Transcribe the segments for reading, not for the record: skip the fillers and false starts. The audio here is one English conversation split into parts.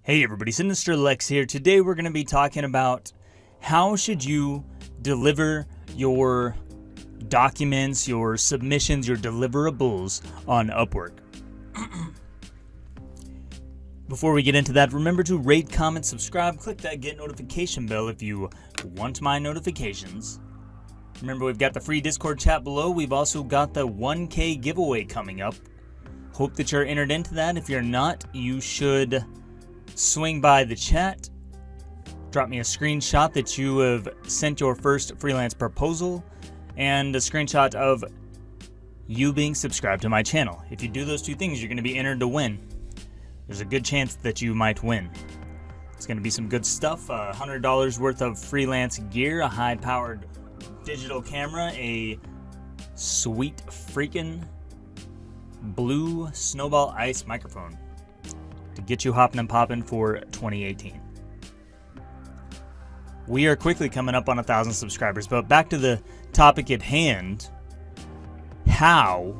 Hey everybody, Sinister Lex here. Today we're going to be talking about how should you deliver your documents, your submissions, your deliverables on Upwork. Before we get into that, remember to rate, comment, subscribe, click that get notification bell if you want my notifications. Remember, we've got the free Discord chat below. We've also got the 1K giveaway coming up. Hope that you're entered into that. If you're not, you should swing by the chat, drop me a screenshot that you have sent your first freelance proposal, and a screenshot of you being subscribed to my channel. If you do those two things, you're going to be entered to win. There's a good chance that you might win. It's going to be some good stuff. $100 worth of freelance gear, a high-powered digital camera, a sweet freaking blue snowball ice microphone to get you hopping and popping for 2018. We are quickly coming up on 1,000 subscribers, but back to the topic at hand. How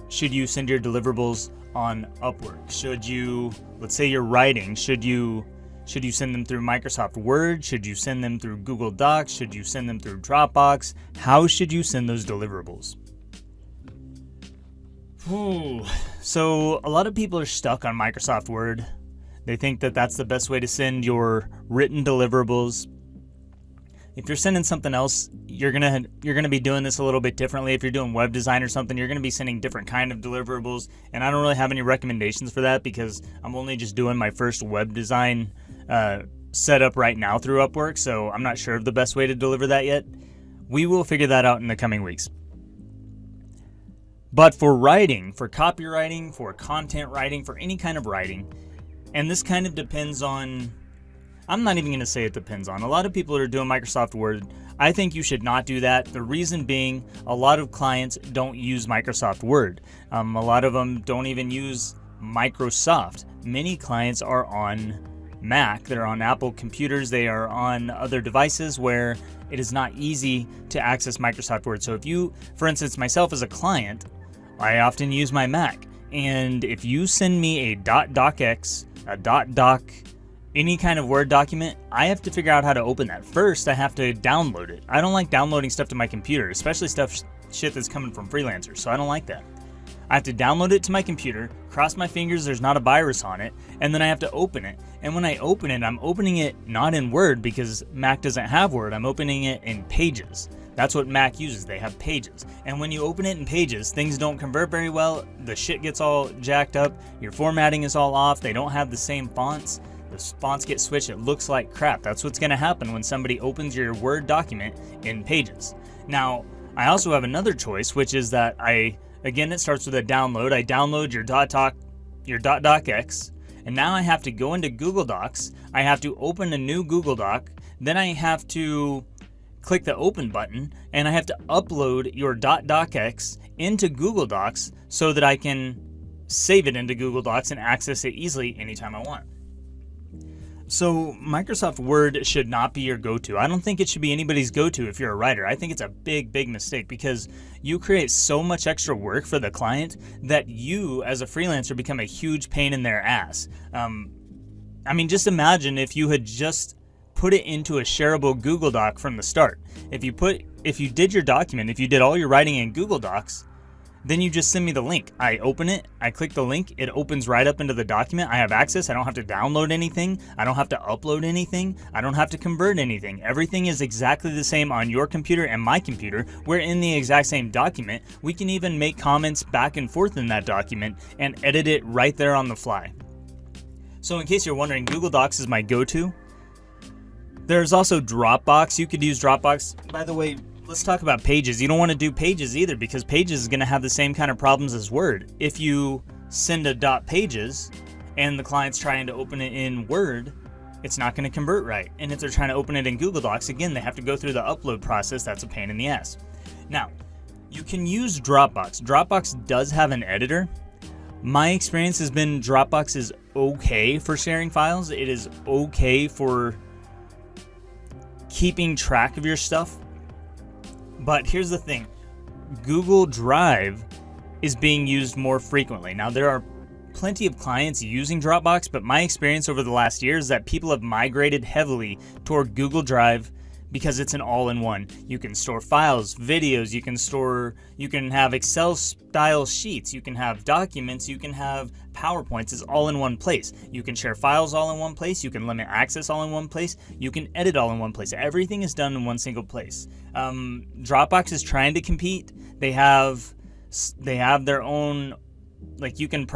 should you send your deliverables on Upwork? Should you, let's say you're writing, should you send them through Microsoft Word? Should you send them through Google Docs? Should you send them through Dropbox? How should you send those deliverables? So a lot of people are stuck on Microsoft Word. They think that that's the best way to send your written deliverables. If you're sending something else, you're gonna be doing this a little bit differently. If you're doing web design or something, you're gonna be sending different kind of deliverables. And I don't really have any recommendations for that because I'm only just doing my first web design setup right now through Upwork. So I'm not sure of the best way to deliver that yet. We will figure that out in the coming weeks. But for writing, for copywriting, for content writing, for any kind of writing, and this kind of depends on, I'm not even going to say it depends on. A lot of people are doing Microsoft Word. I think you should not do that. The reason being, a lot of clients don't use Microsoft Word. A lot of them don't even use Microsoft. Many clients are on Mac, they're on Apple computers, they are on other devices where it is not easy to access Microsoft Word. So if you, for instance, myself as a client, I often use my Mac, and if you send me a .docx, a .doc, any kind of Word document, I have to figure out how to open that. First, I have to download it. I don't like downloading stuff to my computer, especially shit that's coming from freelancers, so I don't like that. I have to download it to my computer, cross my fingers there's not a virus on it, and then I have to open it. And when I open it, I'm opening it not in Word because Mac doesn't have Word, I'm opening it in Pages. That's what Mac uses, they have Pages. And when you open it in Pages, things don't convert very well, the shit gets all jacked up, your formatting is all off, they don't have the same fonts, the fonts get switched, it looks like crap. That's what's gonna happen when somebody opens your Word document in Pages. Now, I also have another choice, which is that again, it starts with a download. I download your .docx, and now I have to go into Google Docs. I have to open a new Google Doc. Then I have to click the open button, and I have to upload your .docx into Google Docs so that I can save it into Google Docs and access it easily anytime I want. So Microsoft Word should not be your go-to. I don't think it should be anybody's go-to if you're a writer. I think it's a big mistake because you create so much extra work for the client that you as a freelancer become a huge pain in their ass. I mean, just imagine if you had just put it into a shareable Google Doc from the start. If you did your document, if you did all your writing in Google Docs, then you just send me the link. I open it, I click the link, it opens right up into the document. I have access, I don't have to download anything, I don't have to upload anything, I don't have to convert anything. Everything is exactly the same on your computer and my computer. We're in the exact same document. We can even make comments back and forth in that document and edit it right there on the fly. So in case you're wondering, Google Docs is my go-to. There's also Dropbox. You could use Dropbox. By the way, let's talk about Pages. You don't want to do Pages either because Pages is going to have the same kind of problems as Word. If you send a .pages and the client's trying to open it in Word, it's not going to convert right. And if they're trying to open it in Google Docs, again, they have to go through the upload process. That's a pain in the ass. Now, you can use Dropbox. Dropbox does have an editor. My experience has been Dropbox is okay for sharing files. It is okay for keeping track of your stuff. But here's the thing, Google Drive is being used more frequently. Now there are plenty of clients using Dropbox, but my experience over the last year is that people have migrated heavily toward Google Drive because it's an all-in-one. You can store files, videos, you can have Excel style sheets, you can have documents, you can have PowerPoints. It's all in one place. You can share files all in one place, you can limit access all in one place, you can edit all in one place. Everything is done in one single place. Dropbox is trying to compete. They have their own, like, you can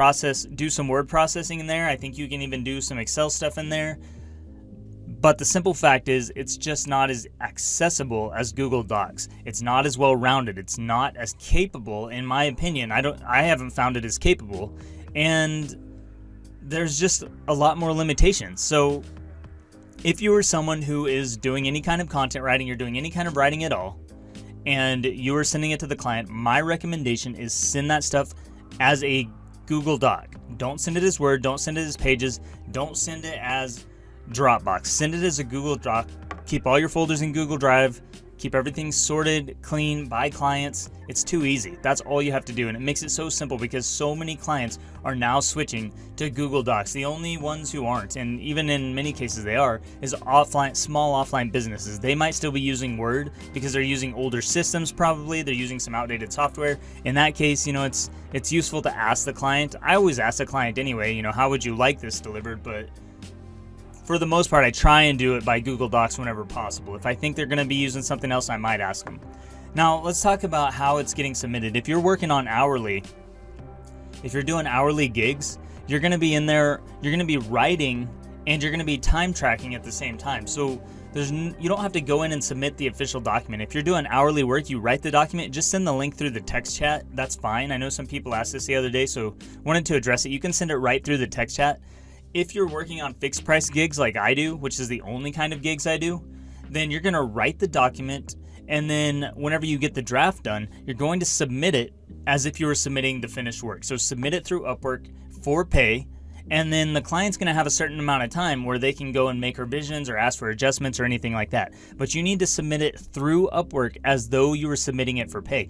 do some word processing in there. I think you can even do some Excel stuff in there. But the simple fact is, it's just not as accessible as Google Docs. It's not as well rounded. It's not as capable, in my opinion. I haven't found it as capable, and there's just a lot more limitations. So if you are someone who is doing any kind of content writing, you're doing any kind of writing at all, and you are sending it to the client, my recommendation is send that stuff as a Google Doc. Don't send it as Word. Don't send it as Pages. Don't send it as Dropbox. Send it as a Google Doc. Keep all your folders in Google Drive. Keep everything sorted, clean, by clients. It's too easy. That's all you have to do, and it makes it so simple because so many clients are now switching to Google Docs. The only ones who aren't, and even in many cases they are, is small offline businesses. They might still be using Word because they're using older systems probably. They're using some outdated software. In that case, it's useful to ask the client. I always ask the client anyway, how would you like this delivered? But for the most part, I try and do it by Google Docs whenever possible. If I think they're going to be using something else, I might ask them. Now, let's talk about how it's getting submitted. If you're working on hourly, if you're doing hourly gigs, you're going to be in there, you're going to be writing, and you're going to be time tracking at the same time. So you don't have to go in and submit the official document. If you're doing hourly work, you write the document, just send the link through the text chat. That's fine. I know some people asked this the other day, so wanted to address it. You can send it right through the text chat. If you're working on fixed price gigs like I do, which is the only kind of gigs I do, then you're going to write the document, and then whenever you get the draft done, you're going to submit it as if you were submitting the finished work. So submit it through Upwork for pay, and then the client's going to have a certain amount of time where they can go and make revisions or ask for adjustments or anything like that. But you need to submit it through Upwork as though you were submitting it for pay.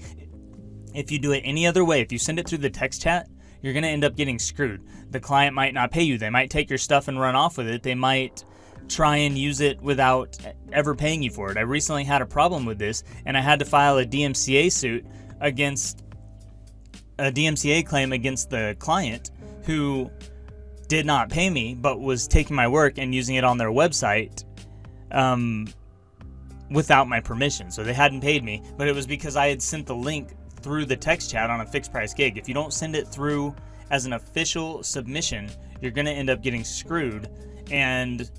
If you do it any other way, if you send it through the text chat, you're going to end up getting screwed. The client might not pay you. They might take your stuff and run off with it. They might try and use it without ever paying you for it. I recently had a problem with this, and I had to file a DMCA claim against the client who did not pay me but was taking my work and using it on their website without my permission. So they hadn't paid me, but it was because I had sent the link through the text chat on a fixed price gig. If you don't send it through as an official submission, you're going to end up getting screwed. And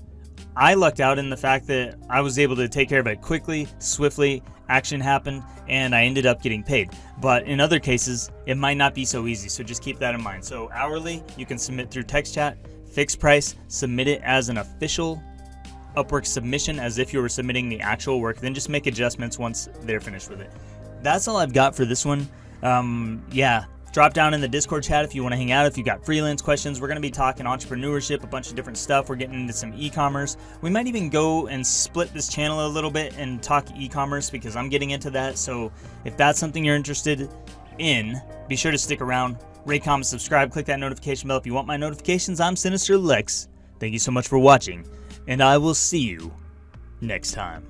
I lucked out in the fact that I was able to take care of it quickly, swiftly, action happened, and I ended up getting paid. But in other cases, it might not be so easy, so just keep that in mind. So hourly, you can submit through text chat. Fixed price, submit it as an official Upwork submission as if you were submitting the actual work, then just make adjustments once they're finished with it. That's all I've got for this one. Drop down in the Discord chat if you want to hang out, if you got freelance questions. We're going to be talking entrepreneurship, a bunch of different stuff. We're getting into some e-commerce. We might even go and split this channel a little bit and talk e-commerce because I'm getting into that. So if that's something you're interested in, be sure to stick around. Rate, comment, subscribe, click that notification bell if you want my notifications. I'm Sinister Lex. Thank you so much for watching, and I will see you next time.